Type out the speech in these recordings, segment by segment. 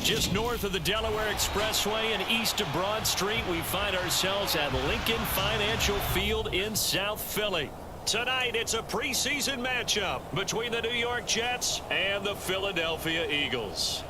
Just north of the Delaware Expressway and east of Broad Street, we find ourselves at Lincoln Financial Field in South Philly. Tonight, it's a preseason matchup between the New York Jets and the Philadelphia Eagles.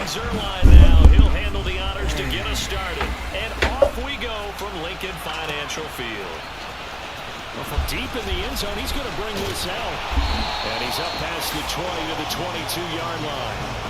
Zerline now. He'll handle the honors to get us started. And off we go from Lincoln Financial Field. Well, from deep in the end zone, he's going to bring this out. And he's up past the 20 to the 22-yard line.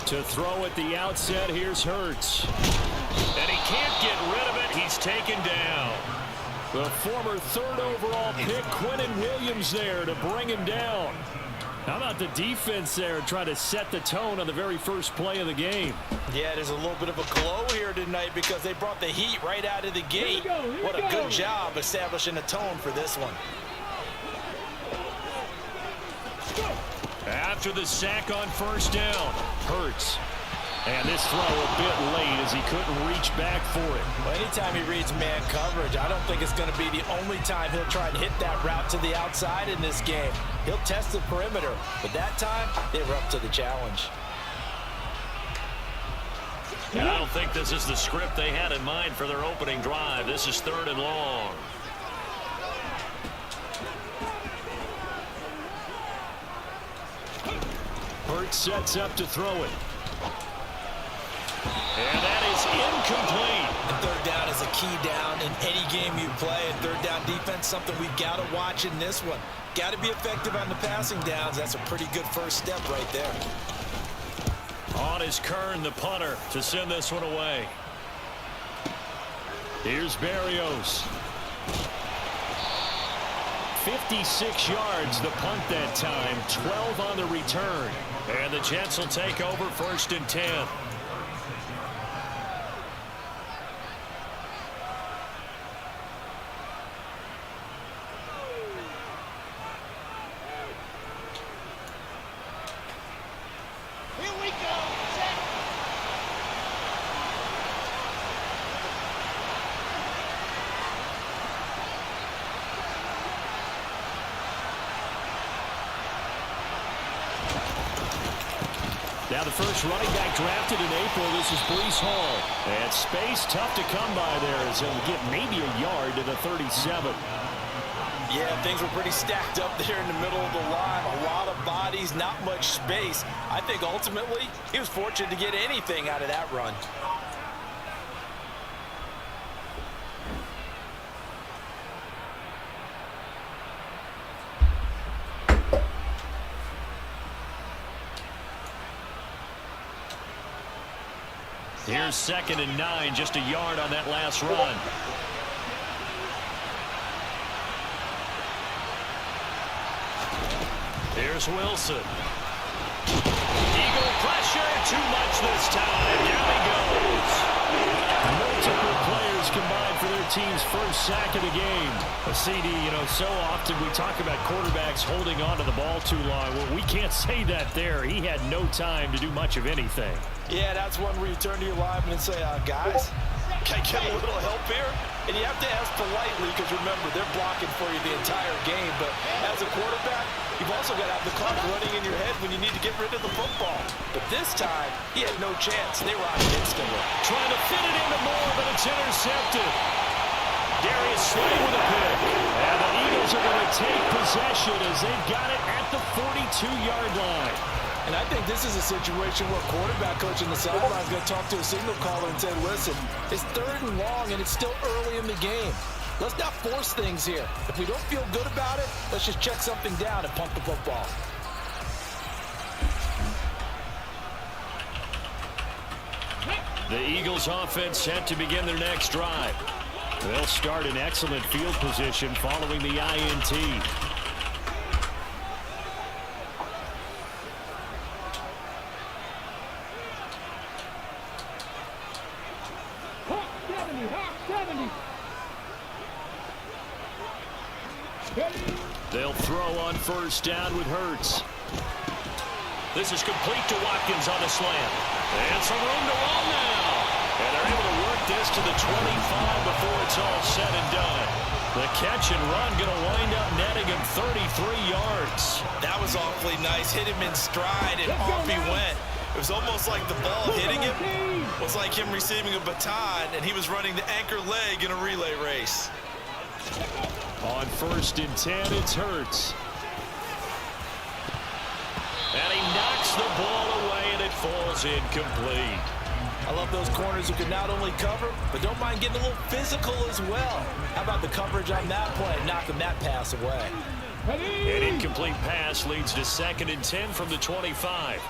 To throw at the outset, here's Hurts. And he can't get rid of it. He's taken down. The former third overall pick, Quentin Williams, there to bring him down. How about the defense there trying to set the tone on the very first play of the game? Yeah, there's a little bit of a glow here tonight because they brought the heat right out of the gate. What a good job establishing a tone for this one. After the sack on first down, Hurts. And this throw a bit late as he couldn't reach back for it. Well, anytime he reads man coverage, I don't think it's going to be the only time he'll try and hit that route to the outside in this game. He'll test the perimeter, but that time they were up to the challenge. And I don't think this is the script they had in mind for their opening drive. This is 3rd and long. Hurts sets up to throw it. And that is incomplete. And 3rd down is a key down in any game you play. And 3rd down defense, something we've got to watch in this one. Got to be effective on the passing downs. That's a pretty good first step right there. On is Kern, the punter, to send this one away. Here's Berrios. 56 yards, the punt that time. 12 on the return. And the Jets will take over 1st and 10. Now the first running back drafted in April, this is Breece Hall. And space tough to come by there as he'll get maybe a yard to the 37. Yeah, things were pretty stacked up there in the middle of the line. A lot of bodies, not much space. I think ultimately he was fortunate to get anything out of that run. Here's 2nd and 9, just a yard on that last run. Here's Wilson. Eagle pressure, too much this time. Down he goes. Multiple players combined for their team's first sack of the game. A CD, you know, so often we talk about quarterbacks holding on to the ball too long. Well, we can't say that there. He had no time to do much of anything. Yeah, that's one where you turn to your lineman and say, guys, can I get a little help here? And you have to ask politely because, remember, they're blocking for you the entire game. But as a quarterback, you've also got to have the clock running in your head when you need to get rid of the football. But this time, he had no chance. They were on it instantly. Trying to fit it into Moore, but it's intercepted. Darius Slay with a pick. And the Eagles are going to take possession as they've got it at the 42-yard line. And I think this is a situation where quarterback coach in the sideline is going to talk to a signal caller and say, listen, it's 3rd and long and it's still early in the game. Let's not force things here. If we don't feel good about it, let's just check something down and pump the football. The Eagles offense set to begin their next drive. They'll start in excellent field position following the INT. They'll throw on 1st down with Hurts. This is complete to Watkins on the slant. And some room to run now. And they're able to work this to the 25 before it's all said and done. The catch and run going to wind up netting him 33 yards. That was awfully nice. Hit him in stride, and off he went. It was almost like the ball hitting him was like him receiving a baton, and he was running the anchor leg in a relay race. On 1st and 10, it's Hurts. And he knocks the ball away, and it falls incomplete. I love those corners who can not only cover, but don't mind getting a little physical as well. How about the coverage on that play, knocking that pass away? An incomplete pass leads to 2nd and 10 from the 25.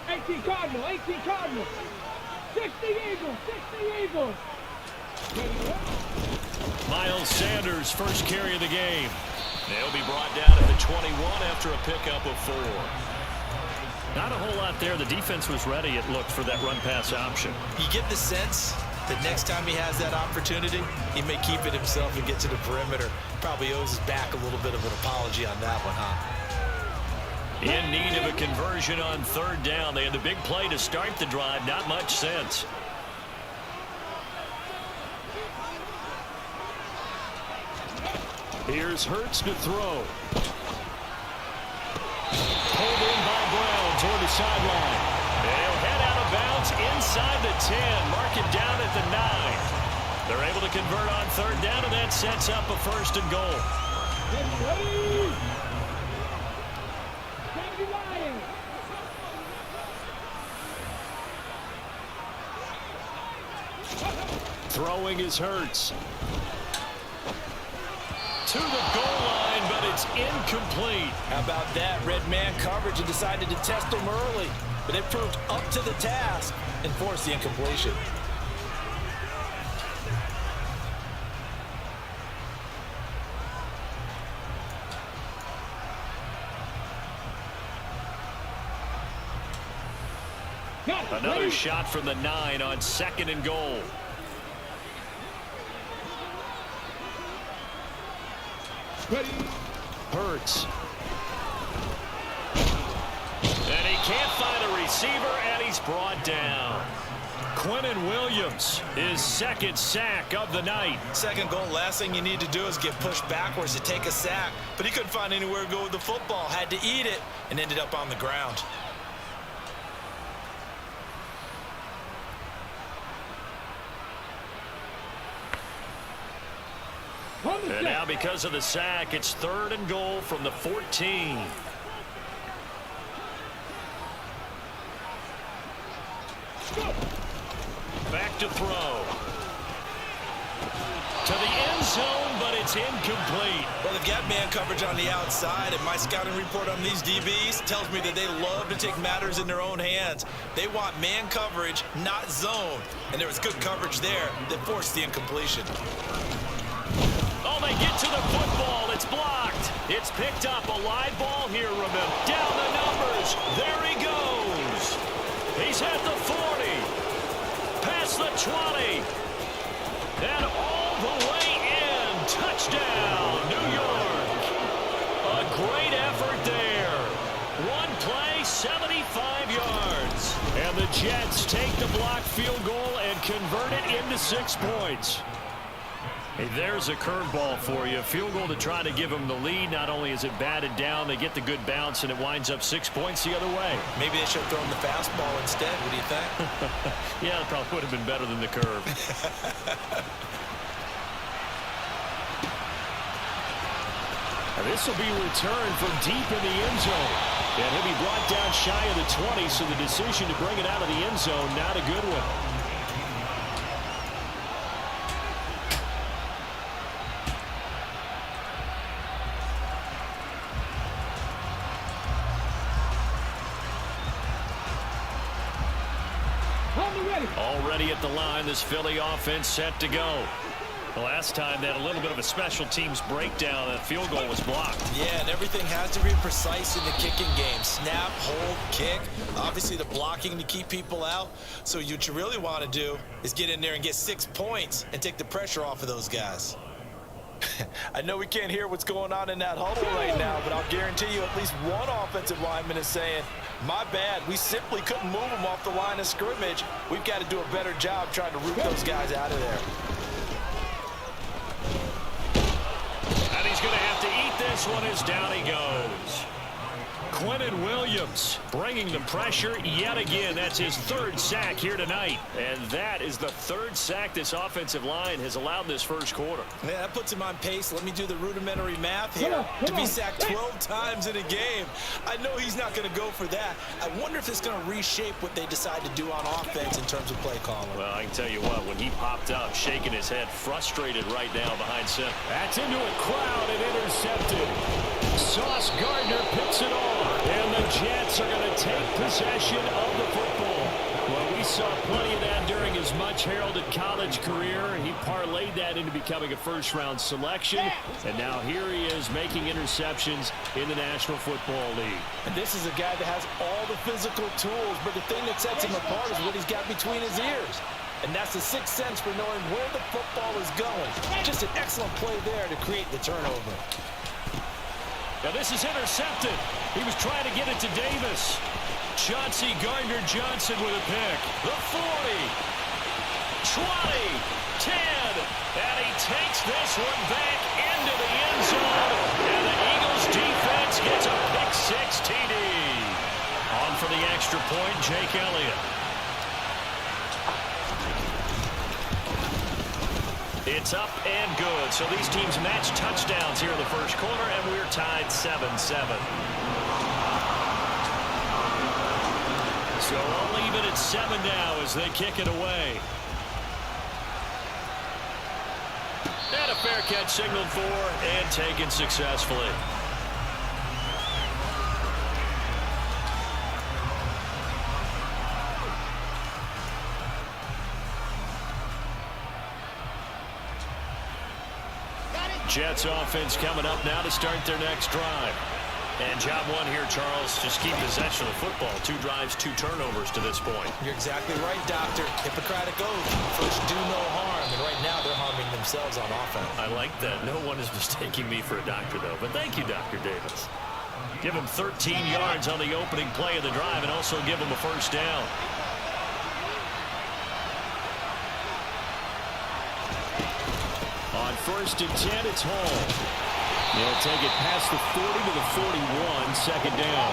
18 Cardinal, 18 Cardinal. 60 Eagles, 60 Eagles. Miles Sanders, first carry of the game. They'll be brought down at the 21 after a pickup of 4. Not a whole lot there. The defense was ready, it looked, for that run-pass option. You get the sense that next time he has that opportunity, he may keep it himself and get to the perimeter. Probably owes his back a little bit of an apology on that one, huh? In need of a conversion on 3rd down. They had the big play to start the drive. Not much sense. Here's Hurts to throw. Pulled in by Brown toward the sideline. They'll head out of bounds inside the 10. Mark it down at the 9. They're able to convert on 3rd down, and that sets up a 1st and goal. Throwing is Hurts. To the goal line, but it's incomplete. How about that? Red man coverage and decided to test him early. But they proved up to the task and forced the incompletion. Another shot from the 9 on 2nd and goal. Hurts. And he can't find a receiver, and he's brought down. Quinnen Williams, his 2nd sack of the night. 2nd goal, last thing you need to do is get pushed backwards to take a sack. But he couldn't find anywhere to go with the football. Had to eat it and ended up on the ground. And now because of the sack, it's 3rd and goal from the 14. Back to throw. To the end zone, but it's incomplete. Well, they've got man coverage on the outside, and my scouting report on these DBs tells me that they love to take matters in their own hands. They want man coverage, not zone. And there was good coverage there that forced the incompletion. Oh, they get to the football. It's blocked. It's picked up. A live ball here, remember. Down the numbers. There he goes. He's at the 40. Past the 20. And all the way in. Touchdown, New York. A great effort there. One play, 75 yards. And the Jets take the blocked field goal and convert it into 6 points. Hey, there's a curveball for you. A field goal to try to give them the lead. Not only is it batted down, they get the good bounce, and it winds up 6 points the other way. Maybe they should have thrown the fastball instead. What do you think? Yeah, it probably would have been better than the curve. This will be returned from deep in the end zone. And he'll be brought down shy of the 20, so the decision to bring it out of the end zone, not a good one. Already at the line, this Philly offense set to go. The last time they had a little bit of a special teams breakdown, that field goal was blocked. Yeah, and everything has to be precise in the kicking game. Snap, hold, kick. Obviously the blocking to keep people out. So what you really want to do is get in there and get 6 points and take the pressure off of those guys. I know we can't hear what's going on in that huddle right now, but I'll guarantee you at least one offensive lineman is saying, my bad, we simply couldn't move them off the line of scrimmage. We've got to do a better job trying to root those guys out of there. And he's going to have to eat this one as down he goes. Quinnen Williams bringing the pressure yet again. That's his 3rd sack here tonight. And that is the 3rd sack this offensive line has allowed this first quarter. Yeah, that puts him on pace. Let me do the rudimentary math here. To be sacked 12 times in a game, I know he's not going to go for that. I wonder if it's going to reshape what they decide to do on offense in terms of play calling. Well, I can tell you what, when he popped up, shaking his head, frustrated right now behind center. That's into a crowd and intercepted. Sauce Gardner picks it off. And the Jets are going to take possession of the football. Well, we saw plenty of that during his much-heralded college career. He parlayed that into becoming a first-round selection. And now here he is making interceptions in the National Football League. And this is a guy that has all the physical tools, but the thing that sets him apart is what he's got between his ears. And that's the 6th sense for knowing where the football is going. Just an excellent play there to create the turnover. Now this is intercepted. He was trying to get it to Davis. Chauncey Gardner-Johnson with a pick. The 40, 20, 10, and he takes this one back into the end zone. And the Eagles defense gets a pick-6 TD. On for the extra point, Jake Elliott. It's up and good. So these teams match touchdowns here in the first quarter, and we're tied 7-7. So I'll leave it at 7 now as they kick it away. And a fair catch signaled for and taken successfully. Jets offense coming up now to start their next drive. And job one here, Charles, just keep possession of the football. 2 drives, 2 turnovers to this point. You're exactly right, Doctor. Hippocratic oath. First, do no harm. And right now, they're harming themselves on offense. I like that. No one is mistaking me for a doctor, though. But thank you, Dr. Davis. Give him 13 yards on the opening play of the drive and also give him a first down. On 1st and 10, it's Hall. They'll take it past the 40 to the 41, 2nd down.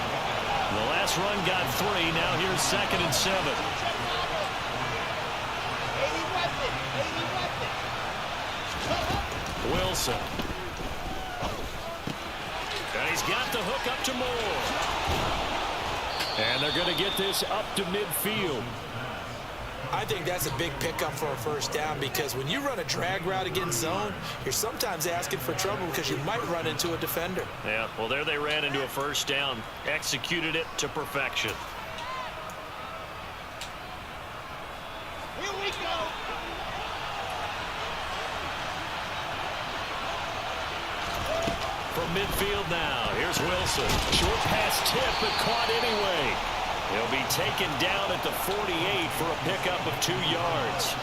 The last run got 3. Now here's 2nd and 7. Wilson. And he's got the hook up to Moore. And they're going to get this up to midfield. I think that's a big pickup for a first down because when you run a drag route against zone, you're sometimes asking for trouble because you might run into a defender. Yeah, well, there they ran into a first down, executed it to perfection. Here we go. From midfield now, here's Wilson. Short pass tip, but caught anyway. He'll be taken down at the 48 for a pickup of 2 yards.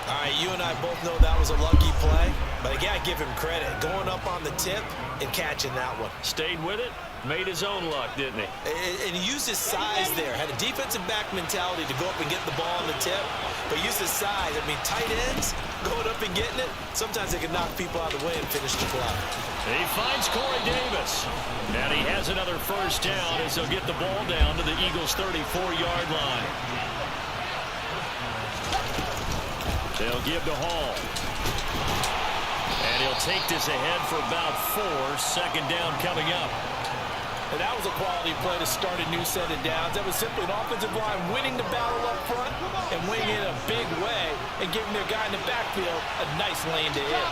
All right, you and I both know that was a lucky play, but I got to give him credit. Going up on the tip and catching that one. Stayed with it, made his own luck, didn't he? And he used his size there. Had a defensive back mentality to go up and get the ball on the tip, but used his size. I mean, tight ends going up and getting it, sometimes they can knock people out of the way and finish the play. And he finds Corey Davis. And he has another first down as he'll get the ball down to the Eagles' 34-yard line. They'll give to Hall. And And he'll take this ahead for about 4. Second down coming up. And that was a quality play to start a new set of downs. That was simply an offensive line winning the battle up front and winning it in a big way and giving their guy in the backfield a nice lane to hit.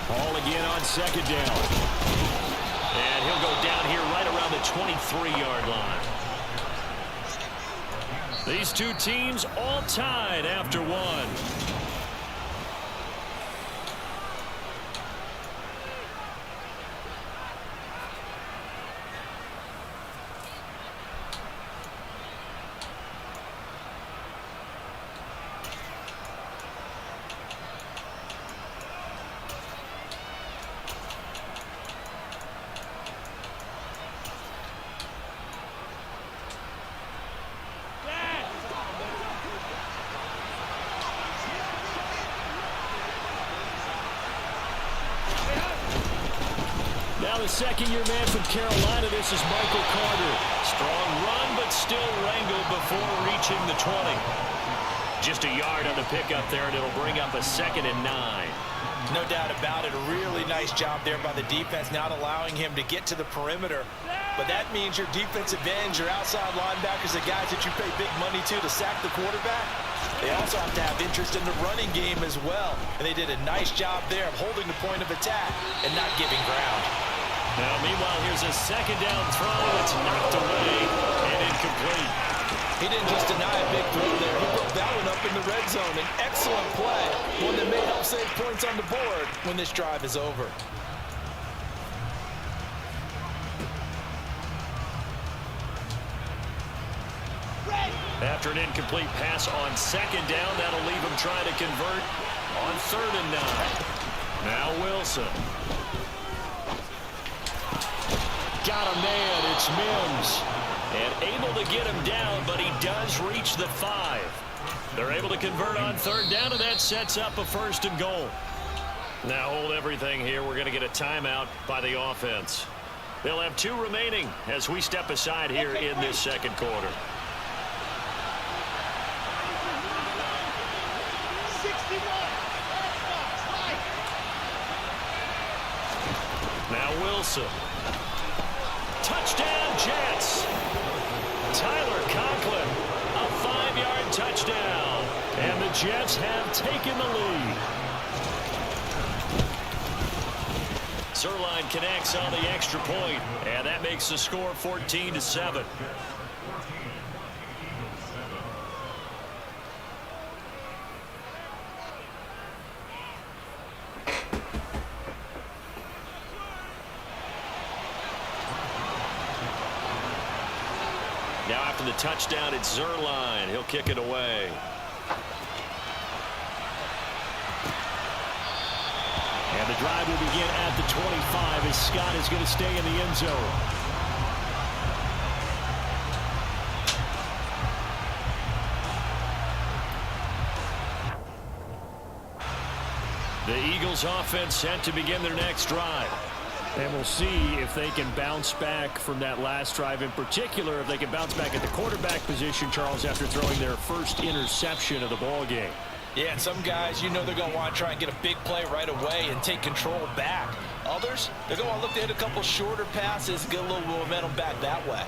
Ball again on second down. And he'll go down here right around the 23-yard line. These two teams all tied after one. Now the second-year man from Carolina, this is Michael Carter. Strong run, but still wrangled before reaching the 20. Just a yard on the pickup there, and it'll bring up a 2nd and 9. No doubt about it. A really nice job there by the defense, not allowing him to get to the perimeter. But that means your defensive ends, your outside linebackers, the guys that you pay big money to sack the quarterback, they also have to have interest in the running game as well. And they did a nice job there of holding the point of attack and not giving ground. Now, meanwhile, here's a second down throw. It's knocked away and incomplete. He didn't just deny a big throw there. He broke that one up in the red zone. An excellent play, one that may help save points on the board when this drive is over. After an incomplete pass on second down, that'll leave him trying to convert on 3rd and 9. Now Wilson. Got a man. It's Mims. And able to get him down, but he does reach the 5. They're able to convert on 3rd down, and that sets up a 1st and goal. Now hold everything here. We're going to get a timeout by the offense. They'll have 2 remaining as we step aside here in this second quarter. Now Wilson. Touchdown, Jets. Tyler Conklin, a 5-yard touchdown. And the Jets have taken the lead. Zerline connects on the extra point, and that makes the score 14-7. Now after the touchdown, it's Zerline. He'll kick it away. And the drive will begin at the 25 as Scott is going to stay in the end zone. The Eagles offense set to begin their next drive. And we'll see if they can bounce back from that last drive, in particular if they can bounce back at the quarterback position, Charles, after throwing their first interception of the ball game. Yeah, and some guys, you know they're going to want to try and get a big play right away and take control back. Others, they're going to want to look to hit a couple shorter passes, get a little momentum back that way.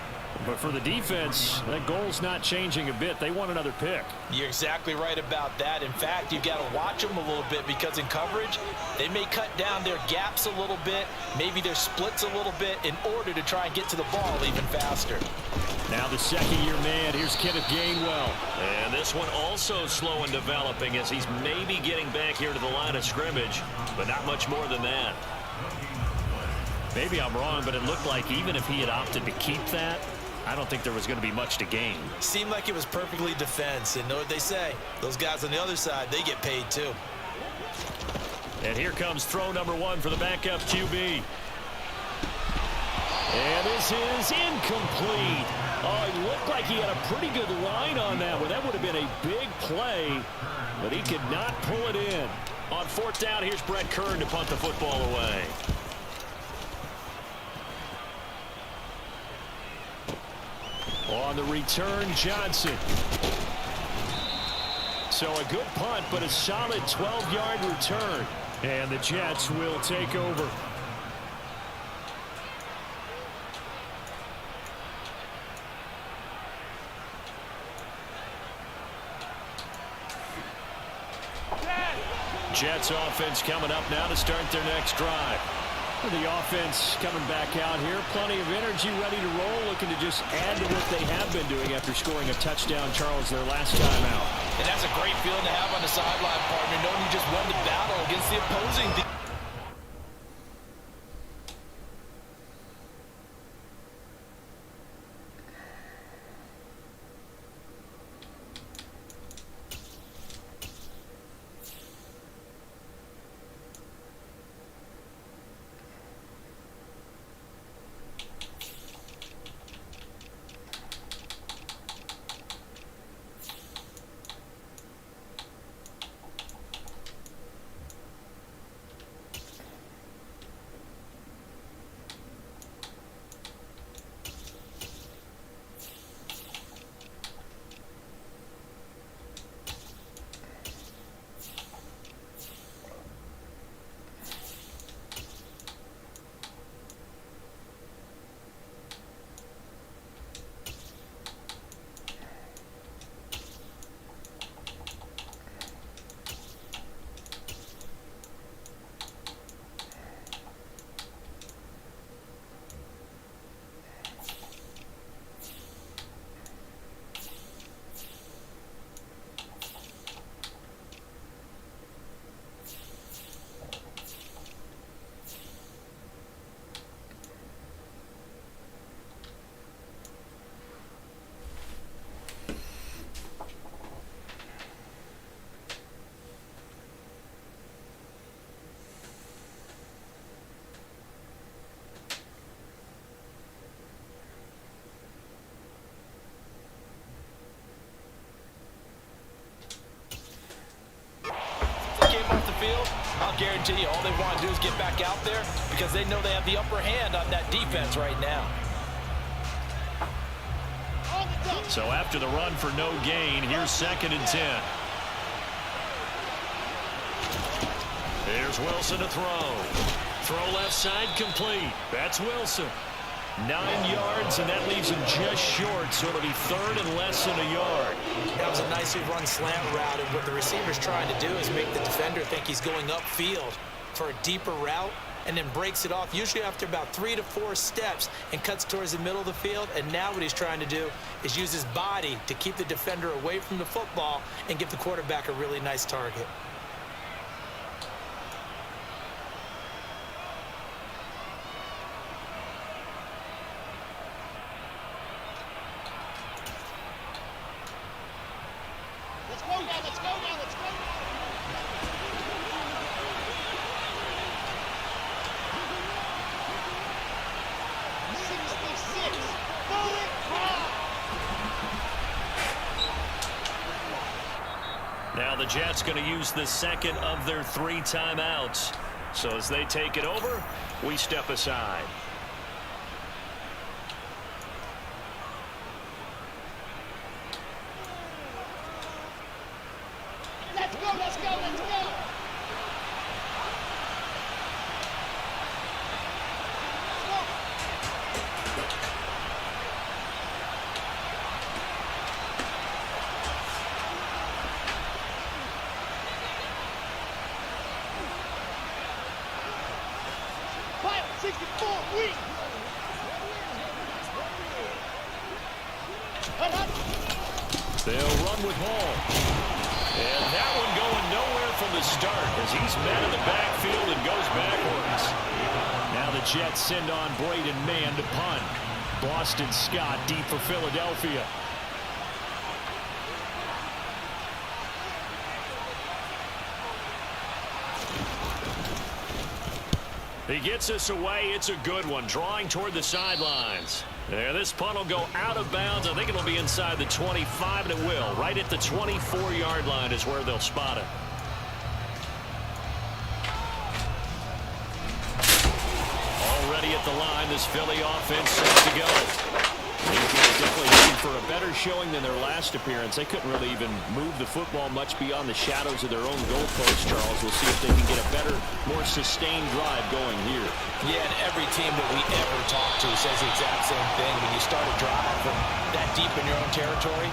But for the defense, that goal's not changing a bit. They want another pick. You're exactly right about that. In fact, you've got to watch them a little bit because in coverage, they may cut down their gaps a little bit, maybe their splits a little bit in order to try and get to the ball even faster. Now the second-year man, here's Kenneth Gainwell. And this one also slow and developing as he's maybe getting back here to the line of scrimmage, but not much more than that. Maybe I'm wrong, but it looked like even if he had opted to keep that, I don't think there was going to be much to gain. Seemed like it was perfectly defense, and know what they say. Those guys on the other side, they get paid too. And here comes throw number 1 for the backup QB. And this is incomplete. Oh, it looked like he had a pretty good line on that one. That would have been a big play, but he could not pull it in. On 4th down, here's Brett Kern to punt the football away. On the return, Johnson. So a good punt, but a solid 12-yard return. And the Jets will take over. Jets offense coming up now to start their next drive. The offense coming back out here. Plenty of energy, ready to roll, looking to just add to what they have been doing after scoring a touchdown, Charles, their last time out. And that's a great feeling to have on the sideline, partner, knowing you just won the battle against the opposing team. I'll guarantee you all they want to do is get back out there because they know they have the upper hand on that defense right now. So after the run for no gain, here's 2nd and 10. Here's Wilson to throw. Throw left side complete. That's Wilson. 9 yards, and that leaves him just short, so it'll be 3rd and less than a yard. That was a nicely run slant route, and what the receiver's trying to do is make the defender think he's going upfield for a deeper route and then breaks it off, usually after about 3 to 4 steps, and cuts towards the middle of the field. And now what he's trying to do is use his body to keep the defender away from the football and give the quarterback a really nice target. Now the Jets going to use the 2nd of their 3 timeouts. So as they take it over, we step aside. Let's go, let's go, let's go. They'll run with Hall. And that one going nowhere from the start as he's met in the backfield and goes backwards. Now the Jets send on Braden Mann to punt. Boston Scott deep for Philadelphia. He gets us away. It's a good one, drawing toward the sidelines. There, this punt will go out of bounds. I think it'll be inside the 25, and it will. Right at the 24-yard line is where they'll spot it. Already at the line, this Philly offense set to go. These guys definitely looking for a better showing than their last appearance. They couldn't really even move the football much beyond the shadows of their own goalpost, Charles. We'll see if they can get a better, more sustained drive going here. Yeah, and every team that we ever talk to says the exact same thing. When you start a drive from that deep in your own territory,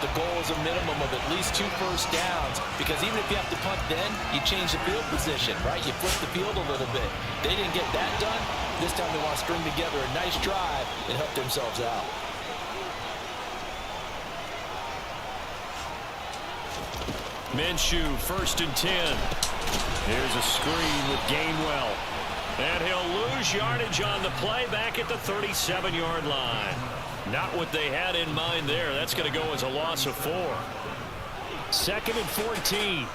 the goal is a minimum of at least 2 first downs, because even if you have to punt then, you change the field position, right? You flip the field a little bit. They didn't get that done. This time they want to string together a nice drive and help themselves out. Minshew, 1st and 10. Here's a screen with Gainwell. And he'll lose yardage on the play back at the 37-yard line. Not what they had in mind there. That's going to go as a loss of 4. 2nd and 14.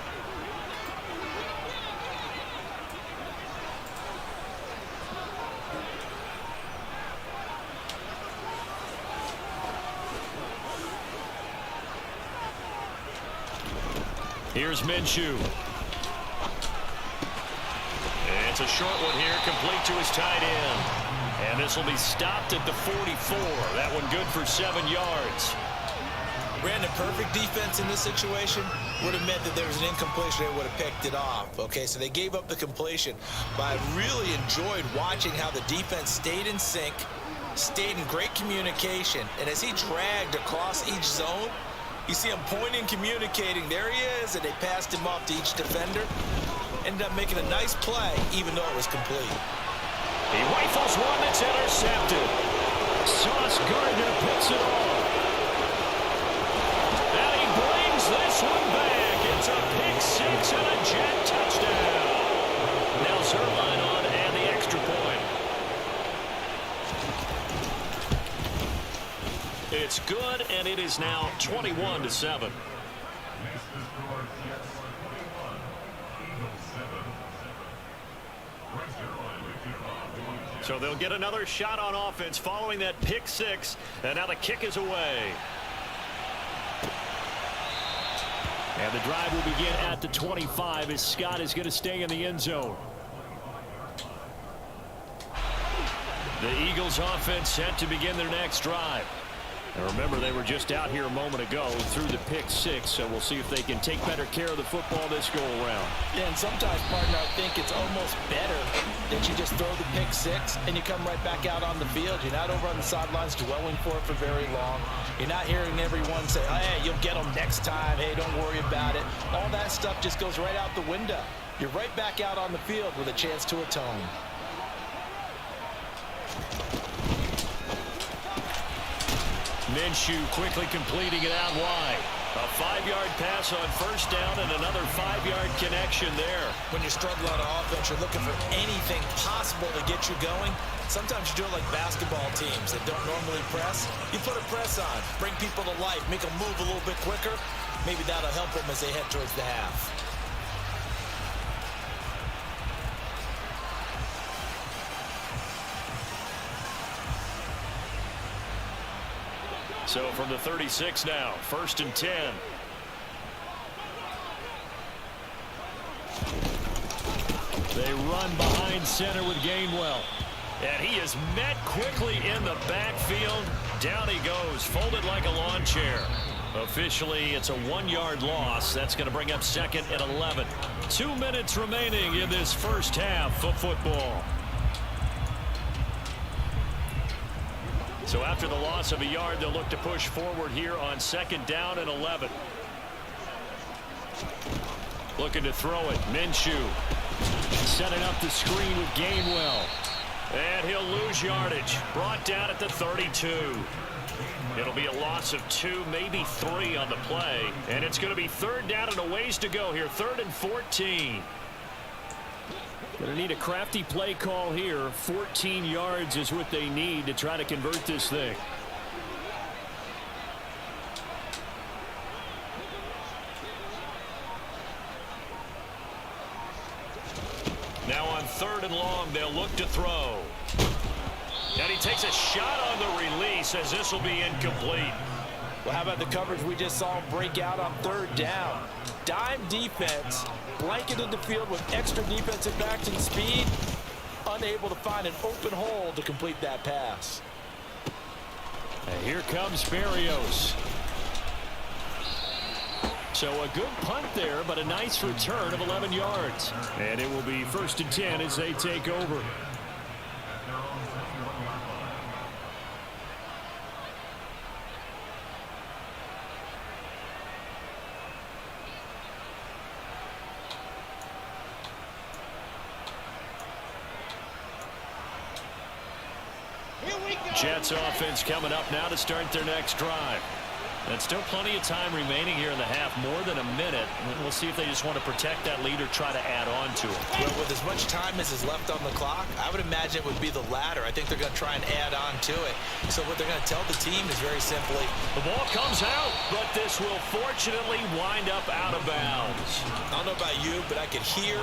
Here's Minshew. It's a short one here, complete to his tight end. And this will be stopped at the 44. That one good for 7 yards. Brandon, perfect defense in this situation would have meant that there was an incompletion. They would have picked it off. Okay, so they gave up the completion. But I really enjoyed watching how the defense stayed in sync, stayed in great communication. And as he dragged across each zone, you see him pointing, communicating. There he is, and they passed him off to each defender. Ended up making a nice play, even though it was complete. He rifles one that's intercepted. Sauce Gardner picks it off. And he brings this one back. It's a pick 6 and a jet touchdown. Now Zerline on and the extra point. It's good, and it is now 21-7. So they'll get another shot on offense following that pick 6, and now the kick is away. And the drive will begin at the 25 as Scott is going to stay in the end zone. The Eagles offense set to begin their next drive. And remember, they were just out here a moment ago through the pick 6, so we'll see if they can take better care of the football this go-around. Yeah, and sometimes, partner, I think it's almost better that you just throw the pick 6 and you come right back out on the field. You're not over on the sidelines dwelling for it for very long. You're not hearing everyone say, oh, hey, you'll get them next time. Hey, don't worry about it. All that stuff just goes right out the window. You're right back out on the field with a chance to atone. Minshew quickly completing it out wide. A 5-yard pass on first down and another 5-yard connection there. When you're struggling on offense, you're looking for anything possible to get you going. Sometimes you do it like basketball teams that don't normally press. You put a press on, bring people to life, make them move a little bit quicker. Maybe that'll help them as they head towards the half. So from the 36 now, 1st and 10. They run behind center with Gainwell. And he is met quickly in the backfield. Down he goes, folded like a lawn chair. Officially, it's a 1-yard loss. That's going to bring up 2nd and 11. 2 minutes remaining in this first half of football. So after the loss of a yard, they'll look to push forward here on 2nd down and 11. Looking to throw it. Minshew setting up the screen with Gainwell. And he'll lose yardage. Brought down at the 32. It'll be a loss of 2, maybe 3 on the play. And it's going to be 3rd down and a ways to go here. 3rd and 14. Going to need a crafty play call here. 14 yards is what they need to try to convert this thing. Now on 3rd and long, they'll look to throw. And he takes a shot on the release as this will be incomplete. Well, how about the coverage we just saw break out on 3rd down? Dime defense, blanketed the field with extra defensive backs and speed, unable to find an open hole to complete that pass. And here comes Berrios. So a good punt there, but a nice return of 11 yards. And it will be 1st and 10 as they take over. Jets offense coming up now to start their next drive. And still plenty of time remaining here in the half, more than a minute. We'll see if they just want to protect that lead or try to add on to it. Well, with as much time as is left on the clock, I would imagine it would be the latter. I think they're going to try and add on to it. So what they're going to tell the team is very simply, the ball comes out, but this will fortunately wind up out of bounds. I don't know about you, but I could hear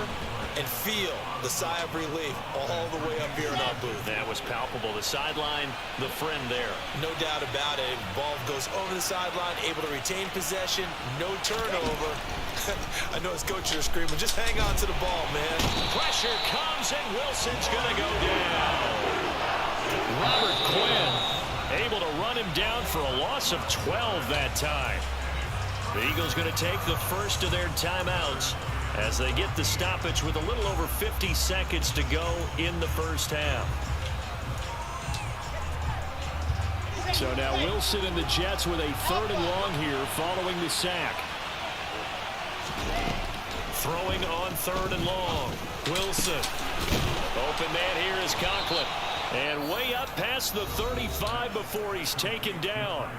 and feel the sigh of relief all the way up here in our booth. That was palpable. The sideline, the friend there. No doubt about it. Ball goes over the sideline, able to retain possession, no turnover. I know his coach are screaming, just hang on to the ball, man. Pressure comes, and Wilson's going to go down. Robert Quinn able to run him down for a loss of 12 that time. The Eagles going to take the first of their timeouts as they get the stoppage with a little over 50 seconds to go in the first half. So now Wilson and the Jets with a 3rd and long here following the sack. Throwing on 3rd and long. Wilson. Open man here is Conklin. And way up past the 35 before he's taken down.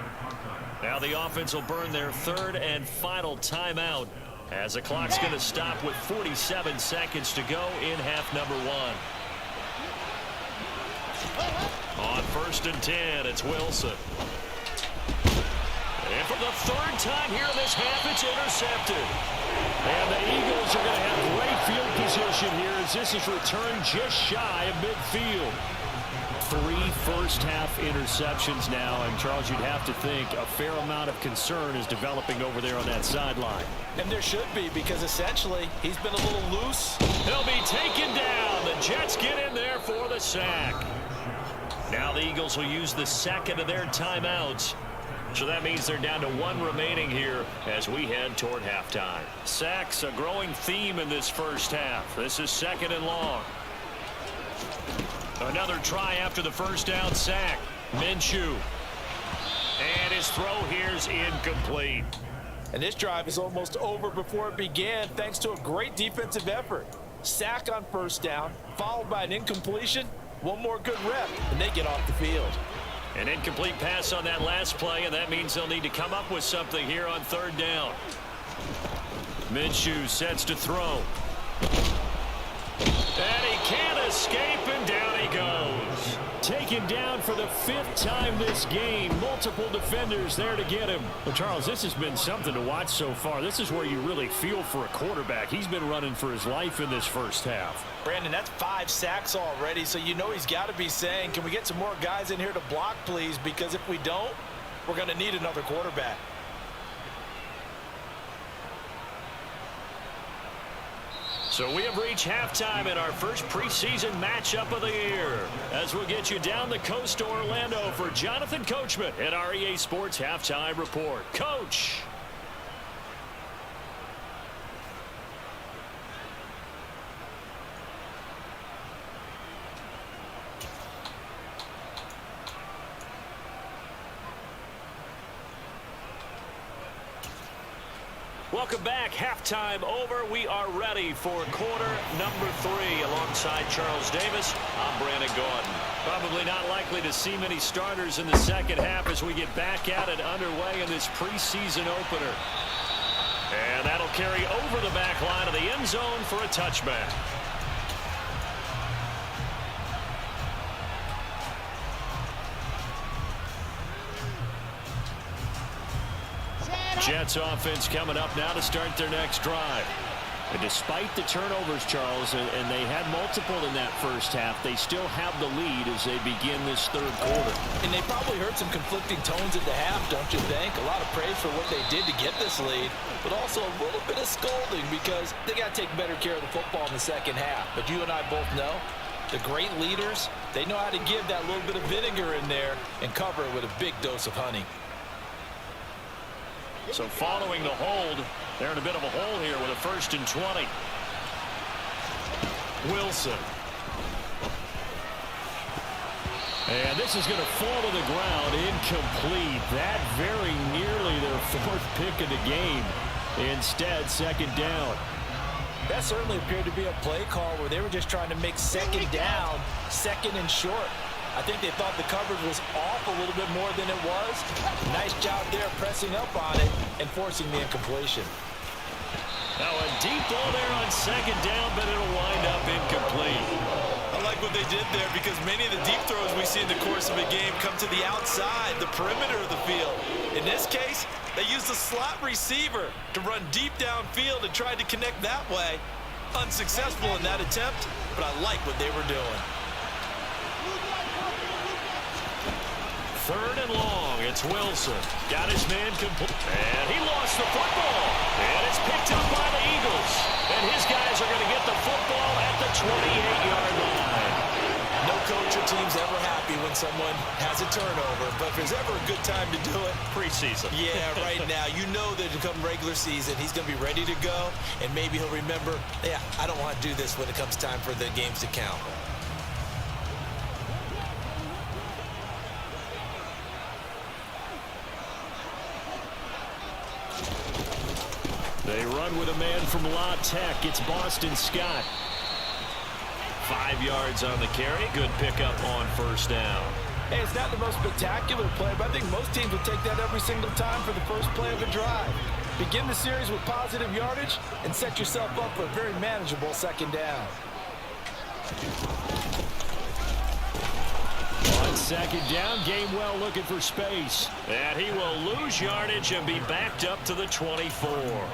Now the offense will burn their 3rd and final timeout, as the clock's going to stop with 47 seconds to go in half number 1. On 1st and 10, it's Wilson. And for the 3rd time here in this half, it's intercepted. And the Eagles are going to have great field position here as this is returned just shy of midfield. 3 first-half interceptions now, and Charles, you'd have to think a fair amount of concern is developing over there on that sideline. And there should be, because essentially he's been a little loose. He'll be taken down. The Jets get in there for the sack. Now the Eagles will use the second of their timeouts. So that means they're down to 1 remaining here as we head toward halftime. Sacks, a growing theme in this first half. This is 2nd and long. Another try after the first down sack. Minshew. And his throw here's incomplete. And this drive is almost over before it began thanks to a great defensive effort. Sack on 1st down, followed by an incompletion. One more good rep, and they get off the field. An incomplete pass on that last play, and that means they'll need to come up with something here on 3rd down. Minshew sets to throw. And he can't escape, and down he goes. Taken down for the 5th time this game. Multiple defenders there to get him. Well, Charles, this has been something to watch so far. This is where you really feel for a quarterback. He's been running for his life in this first half. Brandon, that's 5 sacks already, so you know he's got to be saying, can we get some more guys in here to block, please? Because if we don't, we're going to need another quarterback. So we have reached halftime in our first preseason matchup of the year, as we'll get you down the coast to Orlando for Jonathan Coachman at our EA Sports Halftime Report. Coach. Welcome back. Halftime over. We are ready for quarter number 3 alongside Charles Davis. I'm Brandon Gordon. Probably not likely to see many starters in the second half as we get back at it underway in this preseason opener. And that'll carry over the back line of the end zone for a touchback. Jets offense coming up now to start their next drive. And despite the turnovers, Charles, and they had multiple in that first half, they still have the lead as they begin this 3rd quarter. And they probably heard some conflicting tones at the half, don't you think? A lot of praise for what they did to get this lead, but also a little bit of scolding because they got to take better care of the football in the second half. But you and I both know The great leaders, they know how to give that little bit of vinegar in there and cover it with a big dose of honey. So following the hold, they're in a bit of a hole here with a 1st and 20. Wilson. And this is going to fall to the ground, incomplete. That very nearly their 4th pick of the game. Instead, 2nd down. That certainly appeared to be a play call where they were just trying to make 2nd down, 2nd and short. I think they thought the coverage was off a little bit more than it was. Nice job there pressing up on it and forcing the incompletion. Now a deep ball there on 2nd down, but it'll wind up incomplete. I like what they did there because many of the deep throws we see in the course of a game come to the outside, the perimeter of the field. In this case, they used a slot receiver to run deep downfield and tried to connect that way. Unsuccessful in that attempt, but I like what they were doing. 3rd and long. It's Wilson. Got his man complete. And he lost the football. And it's picked up by the Eagles. And his guys are going to get the football at the 28-yard line. No coach or team's ever happy when someone has a turnover, but if there's ever a good time to do it, Preseason. yeah, right now. You know that to come regular season, he's going to be ready to go, and maybe he'll remember, yeah, I don't want to do this when it comes time for the games to count. They run with a man from La Tech. It's Boston Scott. 5 yards on the carry. Good pickup on 1st down. Hey, it's not the most spectacular play, but I think most teams will take that every single time for the first play of a drive. Begin the series with positive yardage and set yourself up for a very manageable 2nd down. On 2nd down, Gainwell looking for space. And he will lose yardage and be backed up to the 24.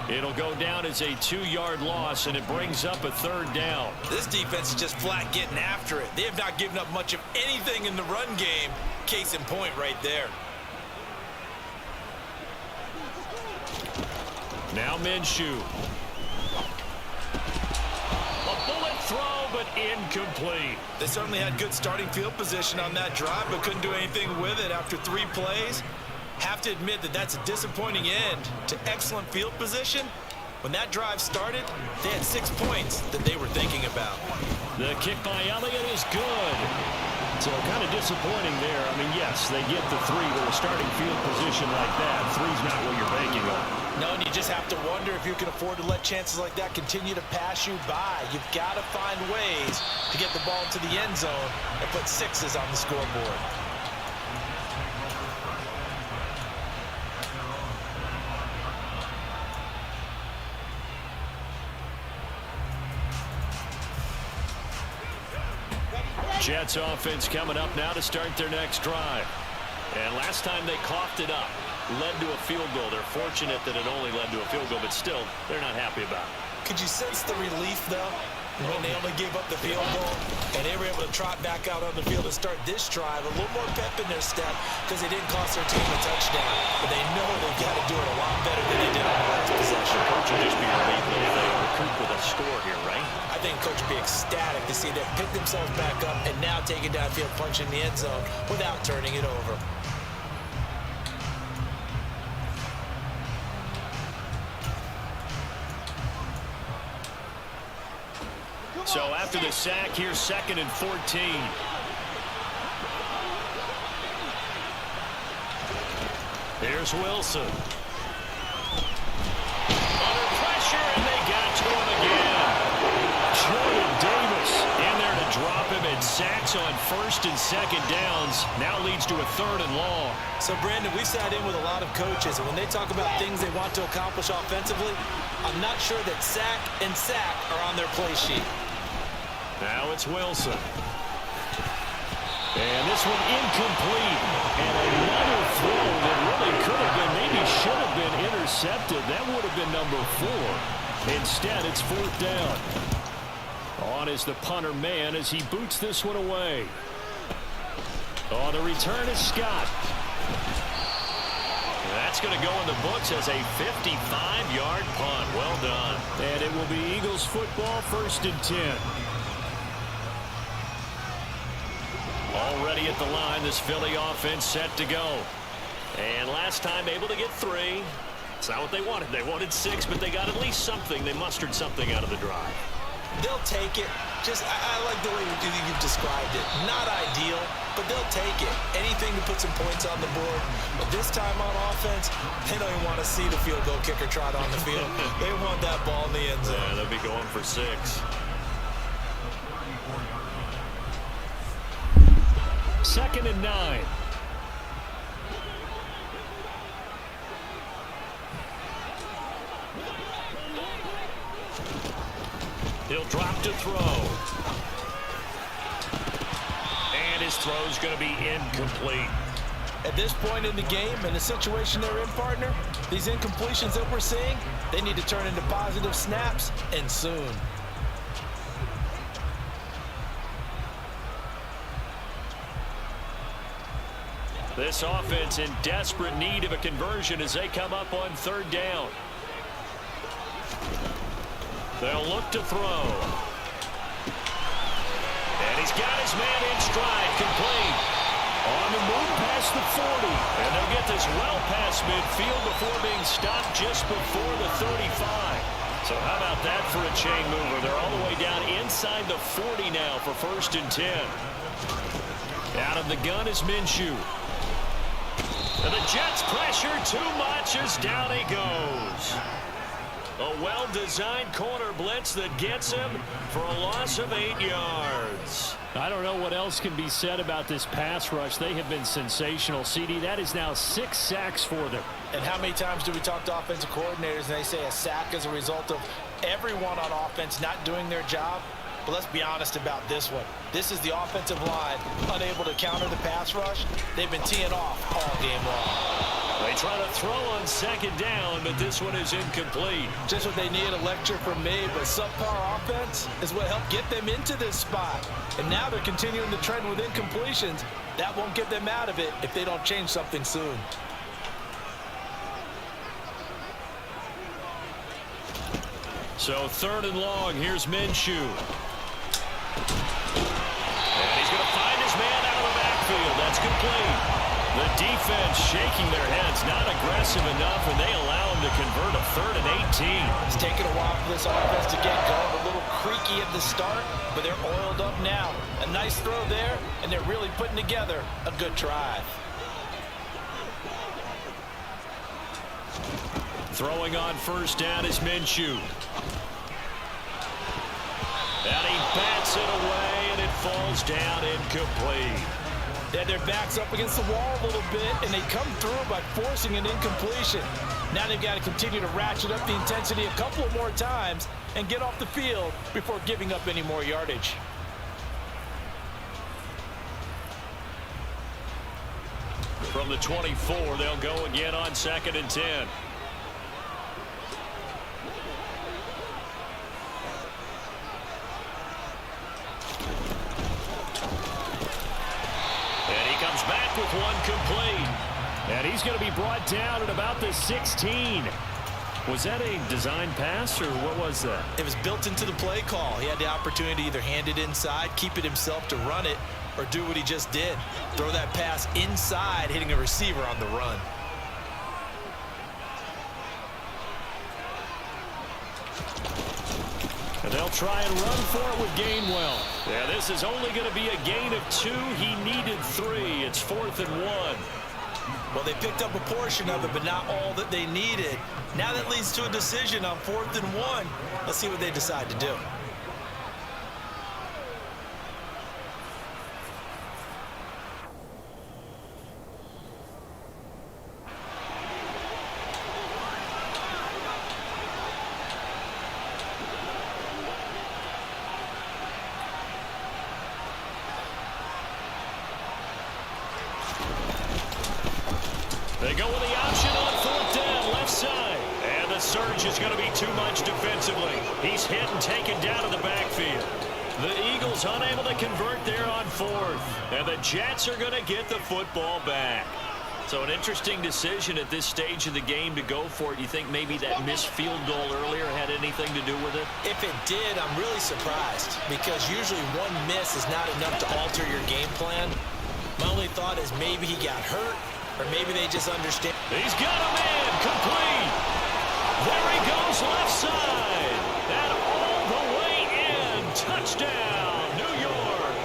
It'll go down as a 2-yard loss, and it brings up a 3rd down. This defense is just flat getting after it. They have not given up much of anything in the run game. Case in point right there. Now Minshew. A bullet throw, but incomplete. They certainly had good starting field position on that drive, but couldn't do anything with it after 3 plays. Have to admit that that's a disappointing end to excellent field position. When that drive started, they had 6 points that they were thinking about. The kick by Elliott is good. So kind of disappointing there. I mean, yes, they get the 3 with a starting field position like that. 3's not what you're banking on. No, and you just have to wonder if you can afford to let chances like that continue to pass you by. You've got to find ways to get the ball into the end zone and put 6s on the scoreboard. Jets offense coming up now to start their next drive. And last time they coughed it up, led to a field goal. They're fortunate that it only led to a field goal, but still, they're not happy about it. Could you sense the relief, though, when they only gave up the field goal and they were able to trot back out on the field and start this drive, a little more pep in their step because they didn't cost their team a touchdown. But they know they've got to do it a lot better than they did on the last possession. Coach will just be relieved if they recoup with a score here, right? I think Coach will be ecstatic to see them pick themselves back up and now take it downfield, punch in the end zone without turning it over. So after the sack, here's 2nd and 14. Here's Wilson. Under pressure, and they got to him again. Jordan Davis in there to drop him, and sacks on 1st and 2nd downs. Now leads to a 3rd and long. So, Brandon, we sat in with a lot of coaches, and when they talk about things they want to accomplish offensively, I'm not sure that sack and sack are on their play sheet. Now it's Wilson. And this one incomplete. And another throw that really could have been, maybe should have been intercepted. That would have been number 4. Instead, it's 4th down. On is the punter man as he boots this one away. On the return is Scott. That's going to go in the books as a 55-yard punt. Well done. And it will be Eagles football, 1st and 10. already at the line. This Philly offense set to go. And last time able to get 3. It's not what they wanted. They wanted 6, but they got at least something. They mustered something out of the drive. They'll take it. I like the way you've described it. Not ideal, but they'll take it. Anything to put some points on the board. But this time on offense, they don't even want to see the field goal kicker trot on the field. They want that ball in the end zone. Yeah, they'll be going for 6. Second and 9. He'll drop to throw. And his throw's going to be incomplete. At this point in the game, in the situation they're in, partner, these incompletions that we're seeing, they need to turn into positive snaps, and soon. This offense in desperate need of a conversion as they come up on 3rd down. They'll look to throw. And he's got his man in stride, complete. On the move past the 40. And they'll get this well past midfield before being stopped just before the 35. So how about that for a chain mover? They're all the way down inside the 40 now for 1st and 10. Out of the gun is Minshew. And the Jets pressure too much as down he goes. A well-designed corner blitz that gets him for a loss of 8 yards. I don't know what else can be said about this pass rush. They have been sensational, CD. That is now 6 sacks for them. And how many times do we talk to offensive coordinators and they say a sack is a result of everyone on offense not doing their job? But let's be honest about this one. This is the offensive line unable to counter the pass rush. They've been teeing off all game long. They try to throw on 2nd down, but this one is incomplete. Just what they need, a lecture from me, but subpar offense is what helped get them into this spot. And now they're continuing the trend with incompletions. That won't get them out of it if they don't change something soon. So 3rd and long, here's Minshew. And he's going to find his man out of the backfield. That's complete. The defense shaking their heads, not aggressive enough, and they allow him to convert a 3rd and 18. It's taken a while for this offense to get going. A little creaky at the start, but they're oiled up now. A nice throw there, and they're really putting together a good drive. Throwing on 1st down is Minshew. And he bats it away, and it falls down incomplete. They had their backs up against the wall a little bit, and they come through by forcing an incompletion. Now they've got to continue to ratchet up the intensity a couple of more times and get off the field before giving up any more yardage. From the 24, they'll go again on 2nd and 10. Back with one complete. And he's going to be brought down at about the 16. Was that a design pass, or what was that? It was built into the play call. He had the opportunity to either hand it inside, keep it himself to run it, or do what he just did. Throw that pass inside, hitting a receiver on the run. And they'll try and run for it with Gainwell. Yeah, this is only going to be a gain of 2. He needed 3. It's 4th and 1. Well, they picked up a portion of it, but not all that they needed. Now that leads to a decision on 4th and 1. Let's see what they decide to do. They go with the option on 4th down, left side. And the surge is going to be too much defensively. He's hit and taken down in the backfield. The Eagles unable to convert there on 4th. And the Jets are going to get the football back. So an interesting decision at this stage of the game to go for it. You think maybe that missed field goal earlier had anything to do with it? If it did, I'm really surprised, because usually one miss is not enough to alter your game plan. My only thought is maybe he got hurt, or maybe they just understand. He's got a man complete. There he goes left side. And all the way in. Touchdown, New York.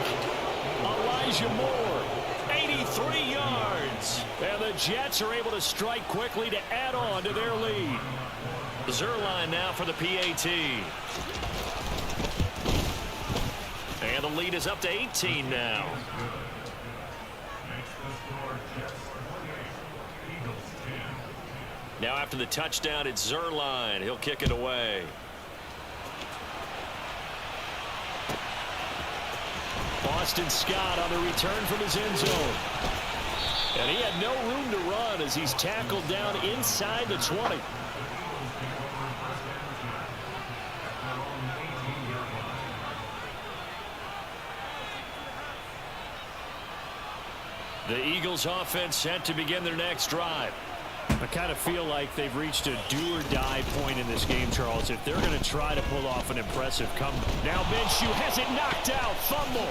Elijah Moore, 83 yards. And the Jets are able to strike quickly to add on to their lead. Zerline now for the PAT. And the lead is up to 18 now. Now after the touchdown, it's Zerline. He'll kick it away. Boston Scott on the return from his end zone. And he had no room to run as he's tackled down inside the 20. The Eagles offense set to begin their next drive. I kind of feel like they've reached a do-or-die point in this game, Charles. If they're going to try to pull off an impressive comeback. Now Minshew has it knocked out. Fumble.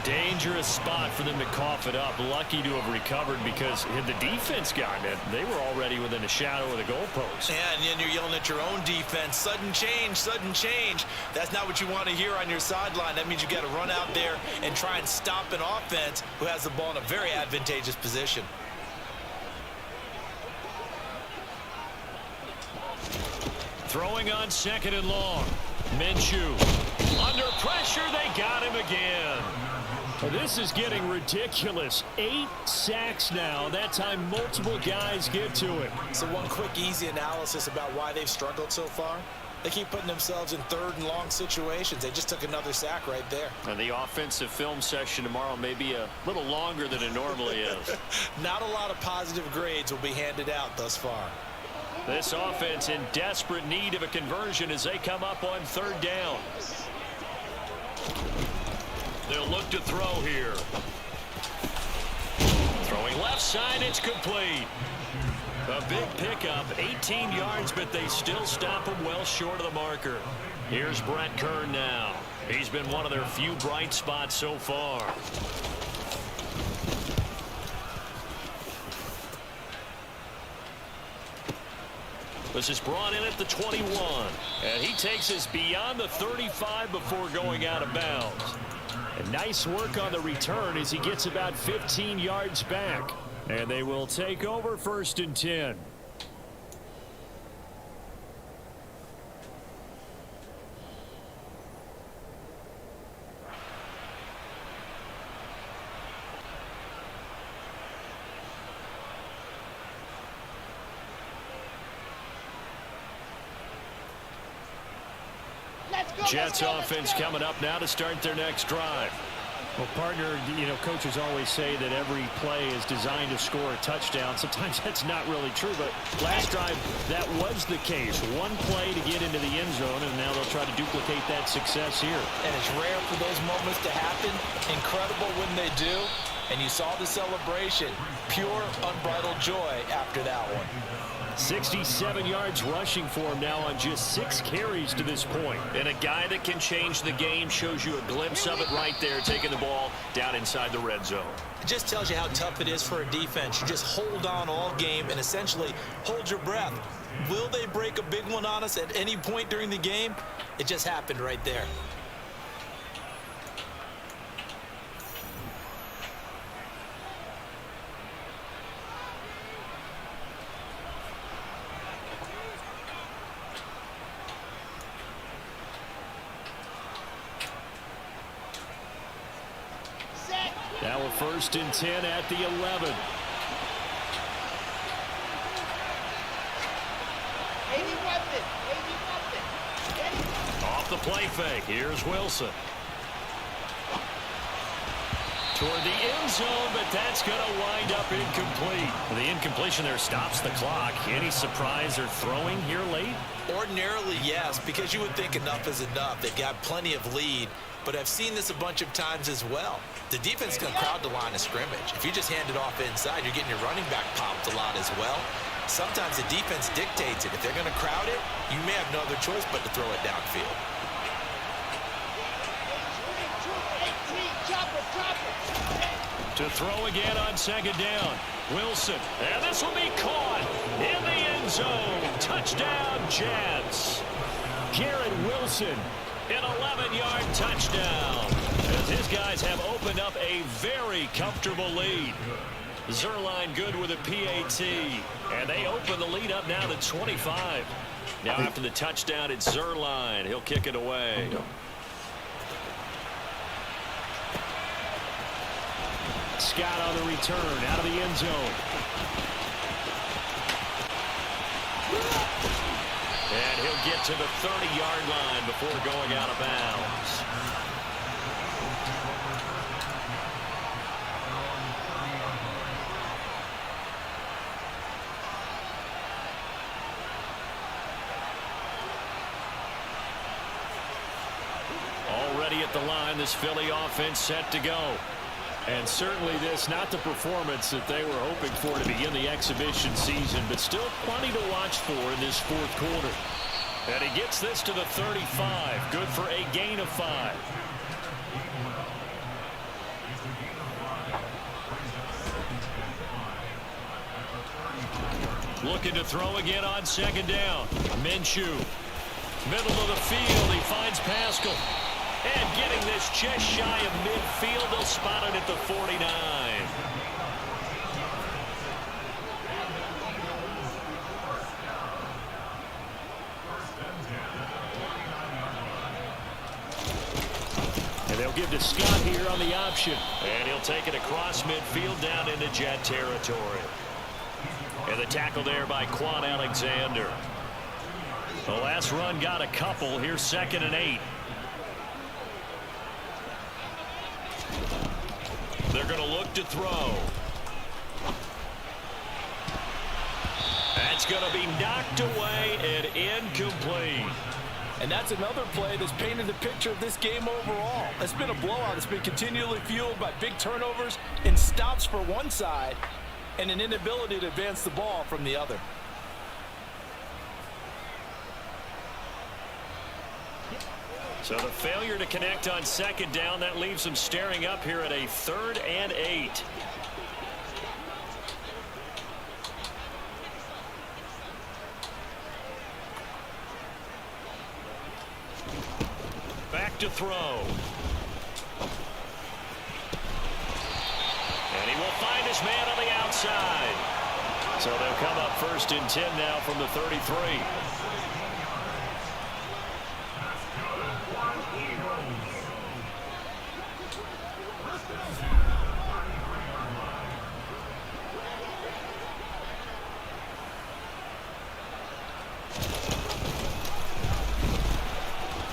Dangerous spot for them to cough it up. Lucky to have recovered because had the defense gotten it, they were already within a shadow of the goalpost. Yeah, and then you're yelling at your own defense. Sudden change, sudden change. That's not what you want to hear on your sideline. That means you got to run out there and try and stop an offense who has the ball in a very advantageous position. Throwing on second and long. Minshew. Under pressure, they got him again. This is getting ridiculous. 8 sacks now. That time multiple guys get to it. So one quick, easy analysis about why they've struggled so far. They keep putting themselves in third and long situations. They just took another sack right there. And the offensive film session tomorrow may be a little longer than it normally is. Not a lot of positive grades will be handed out thus far. This offense in desperate need of a conversion as they come up on third down. They'll look to throw here. Throwing left side, it's complete. A big pickup, 18 yards, but they still stop him well short of the marker. Here's Brett Kern now. He's been one of their few bright spots so far. This is brought in at the 21. And he takes us beyond the 35 before going out of bounds. And nice work on the return as he gets about 15 yards back. And they will take over 1st and 10. Jets offense coming up now to start their next drive. Well, partner, coaches always say that every play is designed to score a touchdown. Sometimes that's not really true, but last drive, that was the case. One play to get into the end zone, and now they'll try to duplicate that success here. And it's rare for those moments to happen. Incredible when they do. And you saw the celebration. Pure, unbridled joy after that one. 67 yards rushing for him now on just 6 carries to this point. And a guy that can change the game, shows you a glimpse of it right there, taking the ball down inside the red zone. It just tells you how tough it is for a defense. You just hold on all game and essentially hold your breath. Will they break a big one on us at any point during the game? It just happened right there. Now a 1st and 10 at the 11. Off the play fake. Here's Wilson. Toward the end zone, but that's going to wind up incomplete. The incompletion there stops the clock. Any surprise they're throwing here late? Ordinarily, yes, because you would think enough is enough. They've got plenty of lead, but I've seen this a bunch of times as well. The defense can crowd the line of scrimmage. If you just hand it off inside, you're getting your running back popped a lot as well. Sometimes the defense dictates it. If they're going to crowd it, you may have no other choice but to throw it downfield. To throw again on second down. Wilson. And this will be caught in the end zone. Touchdown, Jets. Garrett Wilson, an 11-yard touchdown. As his guys have opened up a very comfortable lead. Zerline good with a PAT. And they open the lead up now to 25. Now after the touchdown, it's Zerline. He'll kick it away. Scott on the return out of the end zone. And he'll get to the 30-yard line before going out of bounds. Already at the line, this Philly offense set to go. And certainly this, not the performance that they were hoping for to begin the exhibition season, but still plenty to watch for in this fourth quarter. And he gets this to the 35. Good for a gain of 5. Looking to throw again on second down. Minshew. Middle of the field. He finds Pascal. And getting this just shy of midfield, they'll spot it at the 49. And they'll give to Scott here on the option. And he'll take it across midfield down into Jet territory. And the tackle there by Quan Alexander. The last run got a couple. Here's 2nd and 8. They're going to look to throw. That's going to be knocked away and incomplete. And that's another play that's painted the picture of this game overall. It's been a blowout. It's been continually fueled by big turnovers and stops for one side and an inability to advance the ball from the other. So the failure to connect on second down, that leaves them staring up here at a 3rd and 8. Back to throw. And he will find his man on the outside. So they'll come up 1st and 10 now from the 33.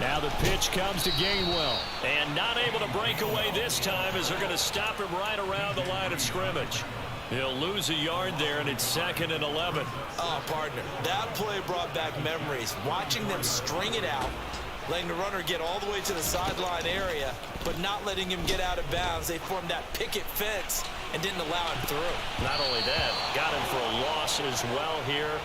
Now the pitch comes to Gainwell. And not able to break away this time as they're going to stop him right around the line of scrimmage. He'll lose a yard there, and it's 2nd and 11. Oh, partner, that play brought back memories. Watching them string it out, letting the runner get all the way to the sideline area, but not letting him get out of bounds. They formed that picket fence and didn't allow him through. Not only that, got him for a loss as well here.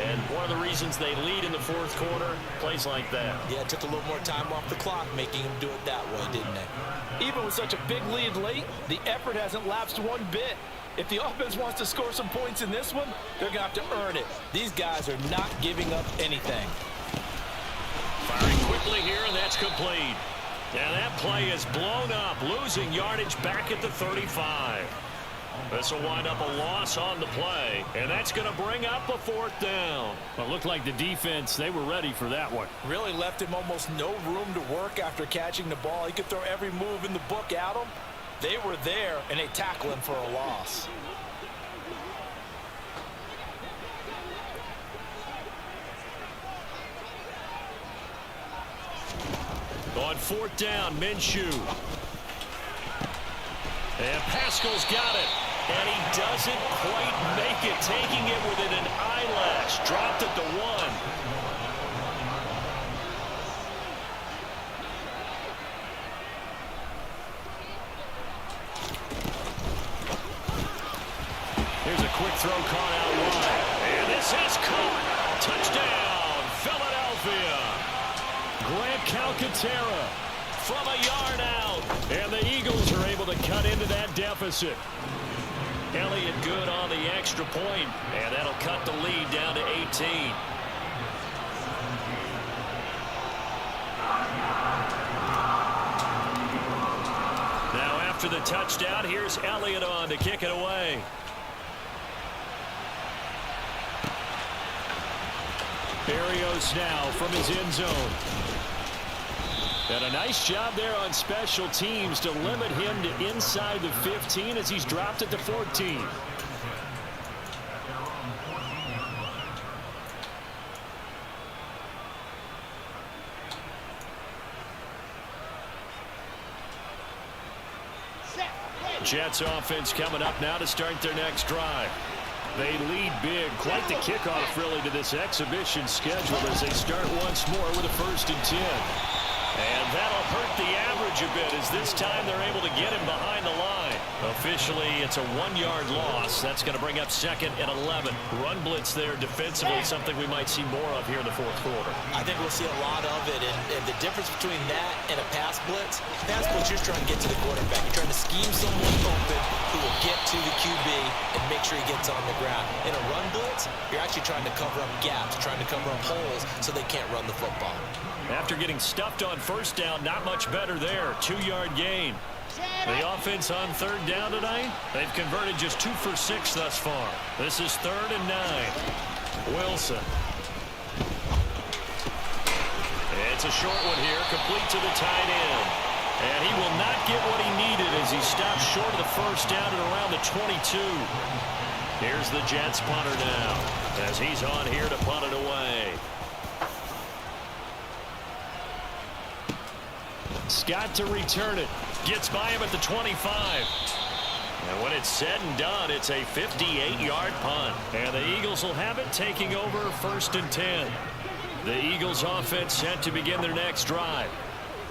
And one of the reasons they lead in the fourth quarter, plays like that. Yeah, it took a little more time off the clock, making him do it that way, didn't they? Even with such a big lead late, the effort hasn't lapsed one bit. If the offense wants to score some points in this one, they're going to have to earn it. These guys are not giving up anything. Firing quickly here, and that's complete. And that play is blown up, losing yardage back at the 35. This will wind up a loss on the play, and that's going to bring up a 4th down. Well, it looked like the defense, they were ready for that one. Really left him almost no room to work after catching the ball. He could throw every move in the book at him. They were there, and they tackle him for a loss. On 4th down, Minshew. And Pascal's got it. And he doesn't quite make it, taking it within an eyelash. Dropped at the 1. Here's a quick throw caught out wide. And this is caught. Touchdown, Philadelphia. Grant Calcaterra from a yard out. And the Eagles are able to cut into that deficit. Elliott good on the extra point, and that'll cut the lead down to 18. Now after the touchdown, here's Elliott on to kick it away. Barrios now from his end zone. And a nice job there on special teams to limit him to inside the 15 as he's dropped at the 14. Jets offense coming up now to start their next drive. They lead big. Quite the kickoff, really, to this exhibition schedule as they start once more with a 1st and 10. And that'll hurt the average a bit as this time they're able to get him behind the line. Officially, it's a 1-yard loss. That's going to bring up 2nd and 11. Run blitz there defensively, something we might see more of here in the 4th quarter. I think we'll see a lot of it. And the difference between that and a pass blitz, you're trying to get to the quarterback. You're trying to scheme someone open who will get to the QB and make sure he gets on the ground. In a run blitz, you're actually trying to cover up gaps, trying to cover up holes so they can't run the football. After getting stuffed on 1st down, not much better there. 2-yard gain. The offense on 3rd down tonight, they've converted just 2 for 6 thus far. This is 3rd and 9. Wilson. It's a short one here, complete to the tight end. And he will not get what he needed as he stops short of the 1st down at around the 22. Here's the Jets punter now as he's on here to punt it away. Scott to return it. Gets by him at the 25. And when it's said and done, it's a 58-yard punt. And the Eagles will have it, taking over 1st and 10. The Eagles offense set to begin their next drive.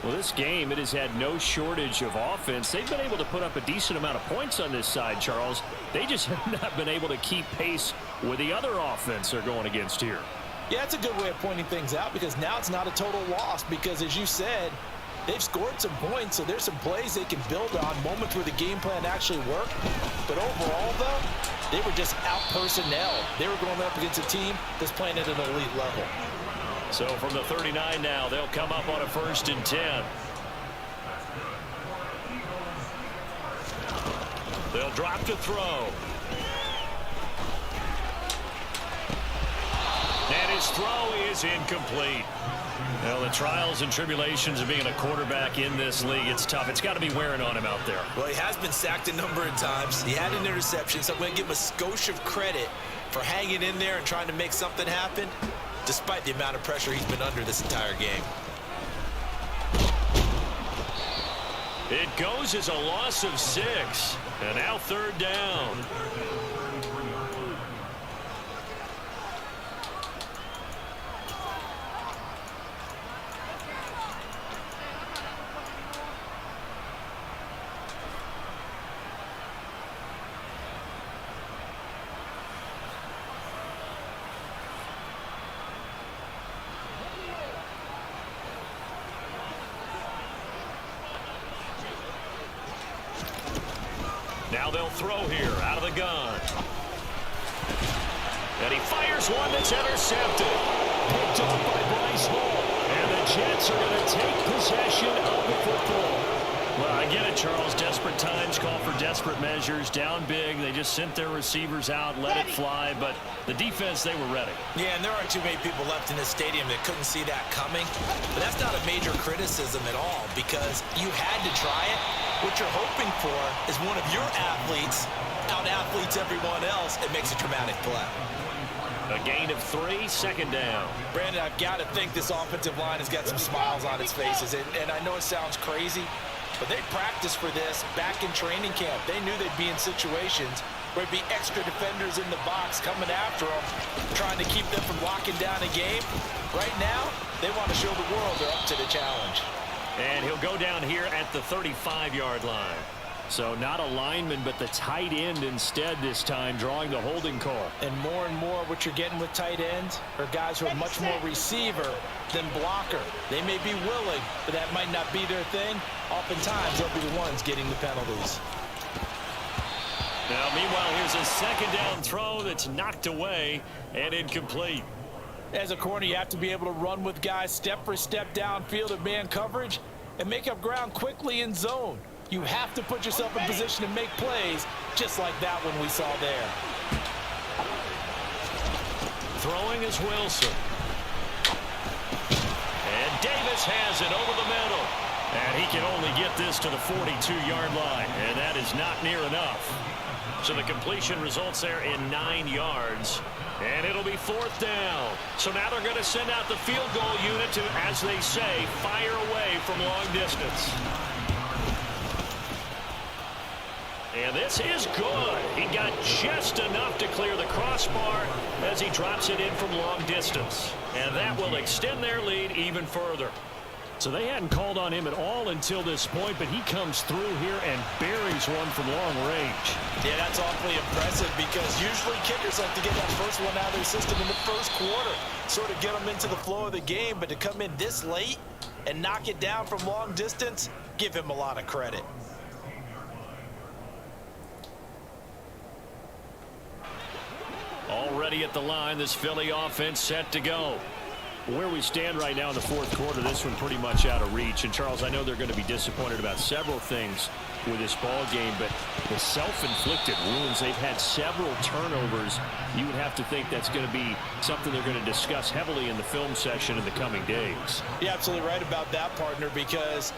Well, this game, it has had no shortage of offense. They've been able to put up a decent amount of points on this side, Charles. They just have not been able to keep pace with the other offense they're going against here. Yeah, it's a good way of pointing things out because now it's not a total loss because, as you said, they've scored some points, so there's some plays they can build on, moments where the game plan actually worked. But overall, though, they were just out-personnel. They were going up against a team that's playing at an elite level. So from the 39 now, they'll come up on a 1st and 10. They'll drop to throw. And his throw is incomplete. Well, the trials and tribulations of being a quarterback in this league, it's tough. It's got to be wearing on him out there. Well, he has been sacked a number of times. He had an interception, so I'm going to give him a skosh of credit for hanging in there and trying to make something happen, despite the amount of pressure he's been under this entire game. It goes as a loss of 6. And now 3rd down. Now they'll throw here out of the gun. And he fires one that's intercepted. Picked up by Bryce Hall. And the Jets are going to take possession of the football. Well, I get it, Charles. Desperate times call for desperate measures. Down big. They just sent their receivers out, let it fly. But the defense, they were ready. Yeah, and there aren't too many people left in this stadium that couldn't see that coming. But that's not a major criticism at all because you had to try it. What you're hoping for is one of your athletes out-athletes everyone else and makes a dramatic play. A gain of 3, 2nd down. Brandon, I've got to think this offensive line has got some smiles on its faces. And I know it sounds crazy, but they practiced for this back in training camp. They knew they'd be in situations where there'd be extra defenders in the box coming after them, trying to keep them from locking down a game. Right now, they want to show the world they're up to the challenge. And he'll go down here at the 35-yard line. So not a lineman, but the tight end instead this time, drawing the holding call. And more what you're getting with tight ends are guys who are much more receiver than blocker. They may be willing, but that might not be their thing. Oftentimes, they'll be the ones getting the penalties. Now, meanwhile, here's a second down throw that's knocked away and incomplete. As a corner, you have to be able to run with guys step for step downfield in man coverage and make up ground quickly in zone. You have to put yourself in position to make plays, just like that one we saw there. Throwing is Wilson. And Davis has it over the middle. And he can only get this to the 42-yard line, and that is not near enough. So the completion results there in 9 yards, and it'll be 4th down. So now they're going to send out the field goal unit to, as they say, fire away from long distance. And this is good. He got just enough to clear the crossbar as he drops it in from long distance. And that will extend their lead even further. So they hadn't called on him at all until this point, but he comes through here and buries one from long range. Yeah, that's awfully impressive because usually kickers like to get that first one out of their system in the first quarter, sort of get them into the flow of the game, but to come in this late and knock it down from long distance, give him a lot of credit. Already at the line, this Philly offense set to go. Where we stand right now in the 4th quarter, this one pretty much out of reach. And, Charles, I know they're going to be disappointed about several things with this ball game, but the self-inflicted wounds, they've had several turnovers. You would have to think that's going to be something they're going to discuss heavily in the film session in the coming days. You're absolutely right about that, partner, because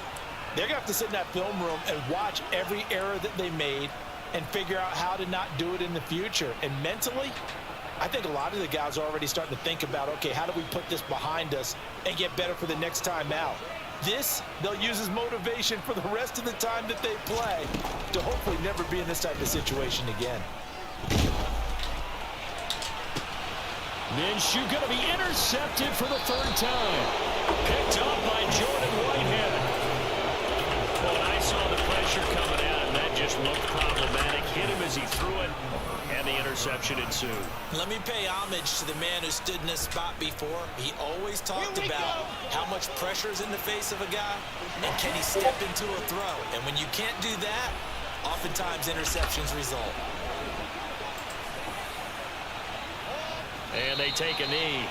they're going to have to sit in that film room and watch every error that they made and figure out how to not do it in the future. And mentally, I think a lot of the guys are already starting to think about, okay, how do we put this behind us and get better for the next time out? This, they'll use as motivation for the rest of the time that they play to hopefully never be in this type of situation again. Minshew going to be intercepted for the 3rd time. Picked up by Jordan Whitehead. Well, and I saw the pressure coming at him. That just looked problematic. Hit him as he threw it. And the interception ensued. Let me pay homage to the man who stood in this spot before. He always talked about how much pressure is in the face of a guy, and can he step into a throw. And when you can't do that, oftentimes interceptions result. And they take a knee.